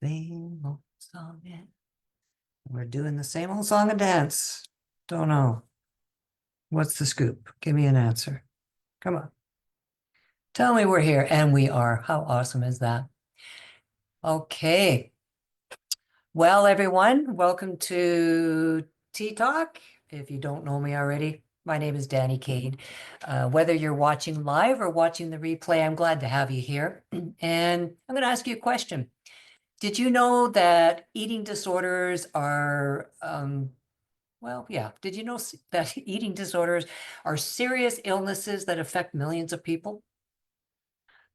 Same old song. We're doing the same old song and dance. Don't know. What's the scoop? Give me an answer. Come on. Tell me we're here, and we are. How awesome is that? Okay. Well, everyone, welcome to Tea Talk. If you don't know me already, my name is Danny Cade. Whether you're watching live or watching the replay, I'm glad to have you here. And I'm going to ask you a question. Did you know that eating disorders are, did you know that eating disorders are serious illnesses that affect millions of people?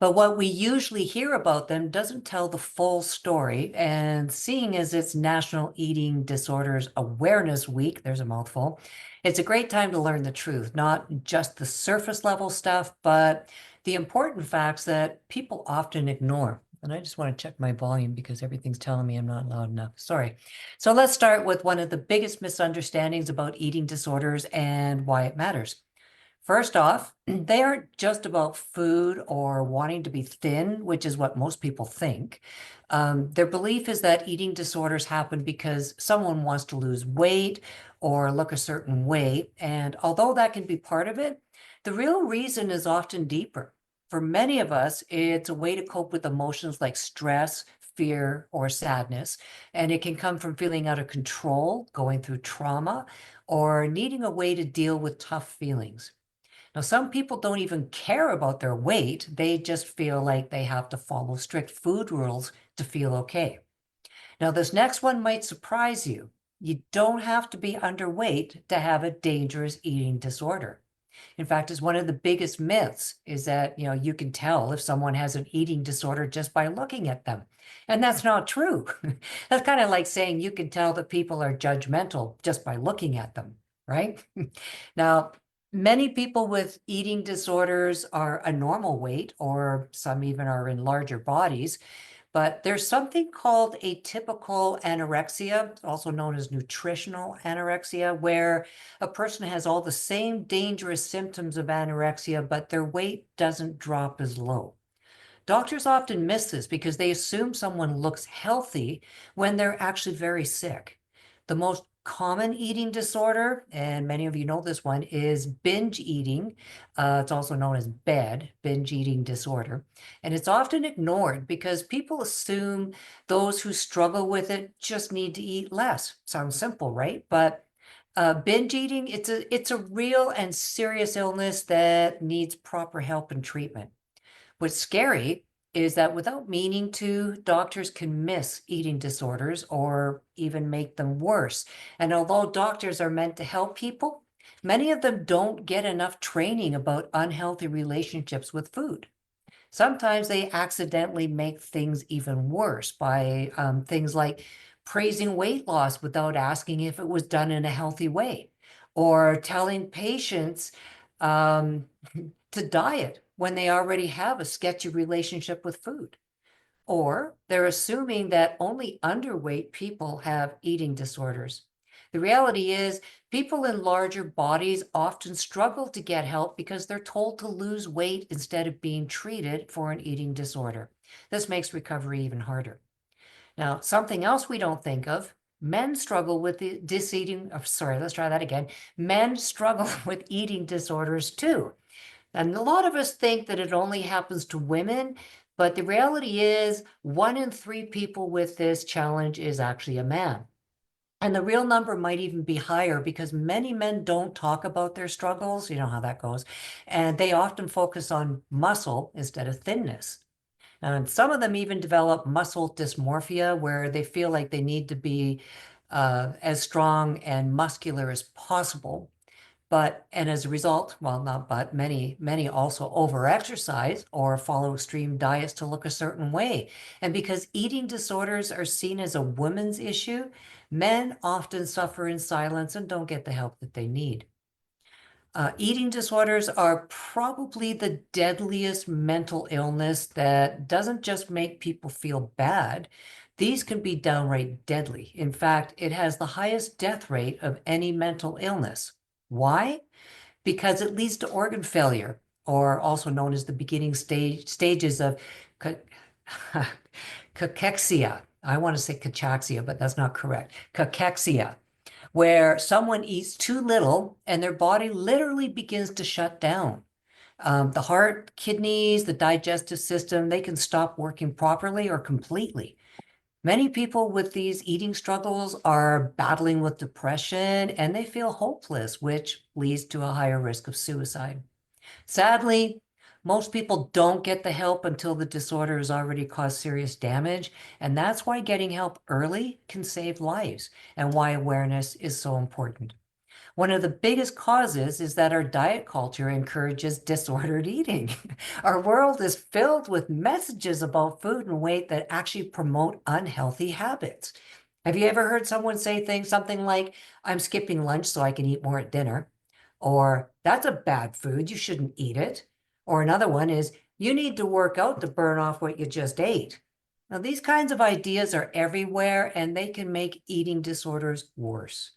But what we usually hear about them doesn't tell the full story. And seeing as it's National Eating Disorders Awareness Week, there's a mouthful, it's a great time to learn the truth, not just the surface level stuff, but the important facts that people often ignore. And I just want to check my volume because everything's telling me I'm not loud enough. Sorry. So let's start with one of the biggest misunderstandings about eating disorders and why it matters. First off, they aren't just about food or wanting to be thin, which is what most people think. Their belief is that eating disorders happen because someone wants to lose weight or look a certain way. And although that can be part of it, the real reason is often deeper. For many of us, it's a way to cope with emotions like stress, fear, or sadness. And it can come from feeling out of control, going through trauma, or needing a way to deal with tough feelings. Now, some people don't even care about their weight. They just feel like they have to follow strict food rules to feel okay. Now, this next one might surprise you. You don't have to be underweight to have a dangerous eating disorder. In fact, it's one of the biggest myths is that, you can tell if someone has an eating disorder just by looking at them. And that's not true. That's kind of like saying you can tell that people are judgmental just by looking at them, right? Now, many people with eating disorders are a normal weight, or some even are in larger bodies. But there's something called atypical anorexia, also known as nutritional anorexia, where a person has all the same dangerous symptoms of anorexia, but their weight doesn't drop as low. Doctors often miss this because they assume someone looks healthy when they're actually very sick. The most common eating disorder, and many of you know this one, is binge eating. It's also known as BED, binge eating disorder. And it's often ignored because people assume those who struggle with it just need to eat less. Sounds simple, right? But binge eating, it's a real and serious illness that needs proper help and treatment. What's scary is that without meaning to, doctors can miss eating disorders or even make them worse. And although doctors are meant to help people, many of them don't get enough training about unhealthy relationships with food. Sometimes they accidentally make things even worse by things like praising weight loss without asking if it was done in a healthy way, or telling patients um, to diet when they already have a sketchy relationship with food. Or they're assuming that only underweight people have eating disorders. The reality is, people in larger bodies often struggle to get help because they're told to lose weight instead of being treated for an eating disorder. This makes recovery even harder. Now, something else we don't think of, men struggle with let's try that again. Men struggle with eating disorders too. And a lot of us think that it only happens to women, but the reality is 1 in 3 people with this challenge is actually a man. And the real number might even be higher because many men don't talk about their struggles. You know how that goes. And they often focus on muscle instead of thinness. And some of them even develop muscle dysmorphia, where they feel like they need to be as strong and muscular as possible. And as a result, well, not but, many also overexercise or follow extreme diets to look a certain way. And because eating disorders are seen as a woman's issue, men often suffer in silence and don't get the help that they need. Eating disorders are probably the deadliest mental illness that doesn't just make people feel bad. These can be downright deadly. In fact, it has the highest death rate of any mental illness. Why? Because it leads to organ failure, or also known as the beginning stages of cachexia. I want to say cachexia, but that's not correct. Cachexia, where someone eats too little and their body literally begins to shut down. The heart, kidneys, the digestive system, they can stop working properly or completely. Many people with these eating struggles are battling with depression and they feel hopeless, which leads to a higher risk of suicide. Sadly, most people don't get the help until the disorder has already caused serious damage, and that's why getting help early can save lives and why awareness is so important. One of the biggest causes is that our diet culture encourages disordered eating. Our world is filled with messages about food and weight that actually promote unhealthy habits. Have you ever heard someone say something like, I'm skipping lunch so I can eat more at dinner? Or, that's a bad food, you shouldn't eat it. Or another one is, you need to work out to burn off what you just ate. Now, these kinds of ideas are everywhere and they can make eating disorders worse.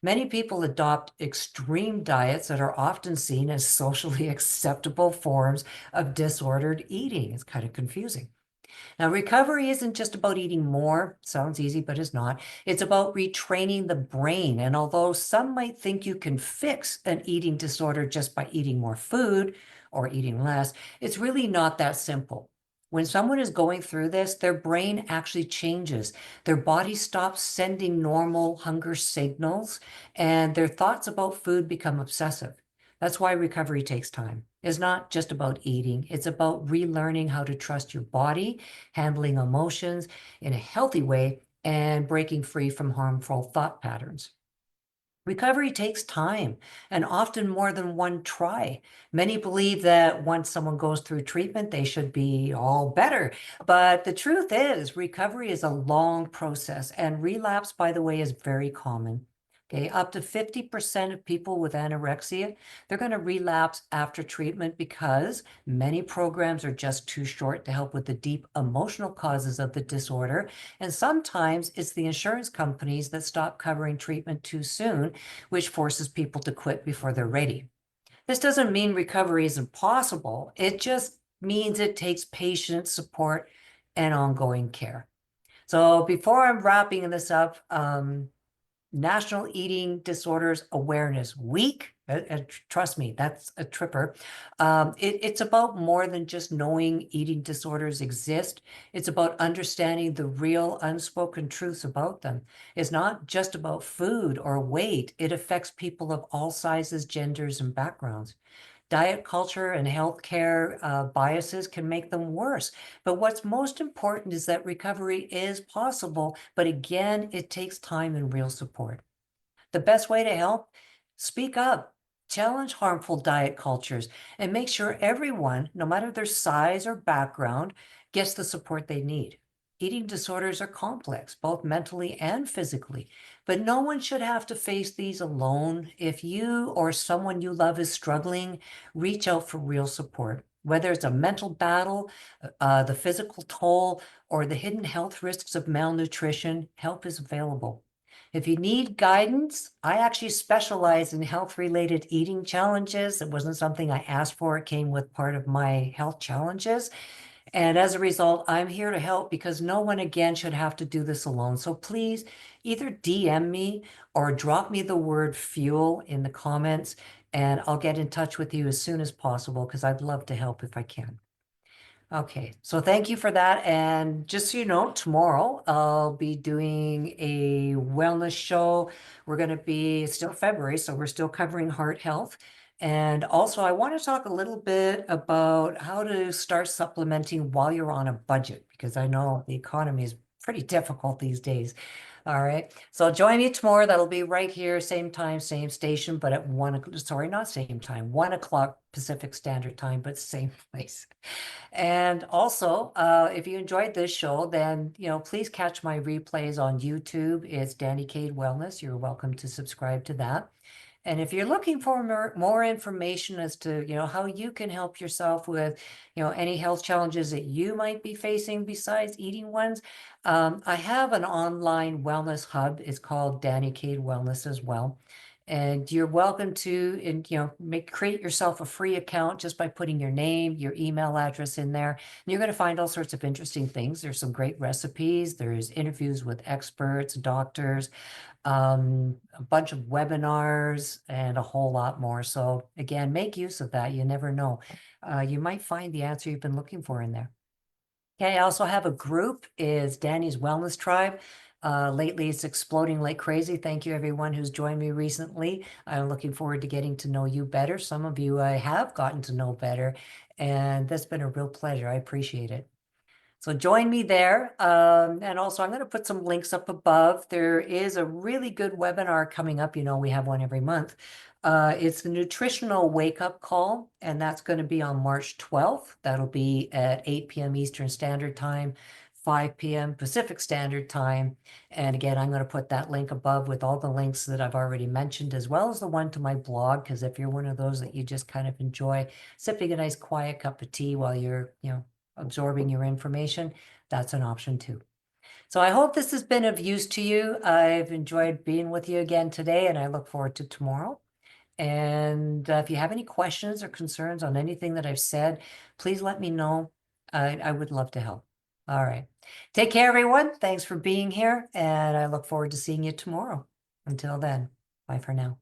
Many people adopt extreme diets that are often seen as socially acceptable forms of disordered eating. It's kind of confusing. Now, recovery isn't just about eating more, sounds easy, but it's not. It's about retraining the brain. And although some might think you can fix an eating disorder just by eating more food or eating less, it's really not that simple. When someone is going through this, their brain actually changes. Their body stops sending normal hunger signals, and their thoughts about food become obsessive. That's why recovery takes time. It's not just about eating, it's about relearning how to trust your body, handling emotions in a healthy way, and breaking free from harmful thought patterns. Recovery takes time and often more than one try. Many believe that once someone goes through treatment, they should be all better. But the truth is, recovery is a long process, and relapse, by the way, is very common. Okay, up to 50% of people with anorexia, they're going to relapse after treatment because many programs are just too short to help with the deep emotional causes of the disorder. And sometimes it's the insurance companies that stop covering treatment too soon, which forces people to quit before they're ready. This doesn't mean recovery is impossible. It just means it takes patience, support, and ongoing care. So before I'm wrapping this up, National Eating Disorders Awareness Week. Trust me, that's a tripper. It's about more than just knowing eating disorders exist. It's about understanding the real unspoken truths about them. It's not just about food or weight. It affects people of all sizes, genders, and backgrounds. Diet culture and healthcare biases can make them worse. But what's most important is that recovery is possible, but again, it takes time and real support. The best way to help? Speak up, challenge harmful diet cultures, and make sure everyone, no matter their size or background, gets the support they need. Eating disorders are complex, both mentally and physically, but no one should have to face these alone. If you or someone you love is struggling, reach out for real support. Whether it's a mental battle, the physical toll, or the hidden health risks of malnutrition, help is available. If you need guidance, I actually specialize in health-related eating challenges. It wasn't something I asked for. It came with part of my health challenges. And as a result, I'm here to help because no one again should have to do this alone. So please either DM me or drop me the word fuel in the comments, and I'll get in touch with you as soon as possible because I'd love to help if I can. Okay, so thank you for that. And just so you know, tomorrow I'll be doing a wellness show. We're going to be still February, so we're still covering heart health. And also, I want to talk a little bit about how to start supplementing while you're on a budget, because I know the economy is pretty difficult these days. All right, so join me tomorrow. That'll be right here, same time, same station, but at 1 o'clock, sorry, not same time, 1 o'clock Pacific Standard Time, but same place. And also, if you enjoyed this show, then, please catch my replays on YouTube. It's Danny Cade Wellness. You're welcome to subscribe to that. And if you're looking for more information as to, how you can help yourself with, any health challenges that you might be facing besides eating ones, I have an online wellness hub. It's called Danny Cade Wellness as well. And you're welcome to, create yourself a free account just by putting your name, your email address in there. And you're going to find all sorts of interesting things. There's some great recipes. There's interviews with experts, doctors, a bunch of webinars, and a whole lot more. So again, make use of that. You never know. You might find the answer you've been looking for in there. Okay, I also have a group, is Danny's Wellness Tribe. Lately, it's exploding like crazy. Thank you, everyone who's joined me recently. I'm looking forward to getting to know you better. Some of you I have gotten to know better, and that's been a real pleasure. I appreciate it. So join me there. And also, I'm going to put some links up above. There is a really good webinar coming up. You know, we have one every month. It's the nutritional wake-up call, and that's going to be on March 12th. That'll be at 8 p.m. Eastern Standard Time, 5 p.m. Pacific Standard Time. And again, I'm going to put that link above with all the links that I've already mentioned, as well as the one to my blog, because if you're one of those that you just kind of enjoy sipping a nice quiet cup of tea while you're, absorbing your information, that's an option too. So I hope this has been of use to you. I've enjoyed being with you again today, and I look forward to tomorrow. And if you have any questions or concerns on anything that I've said, please let me know. I would love to help. All right. Take care, everyone. Thanks for being here, and I look forward to seeing you tomorrow. Until then, bye for now.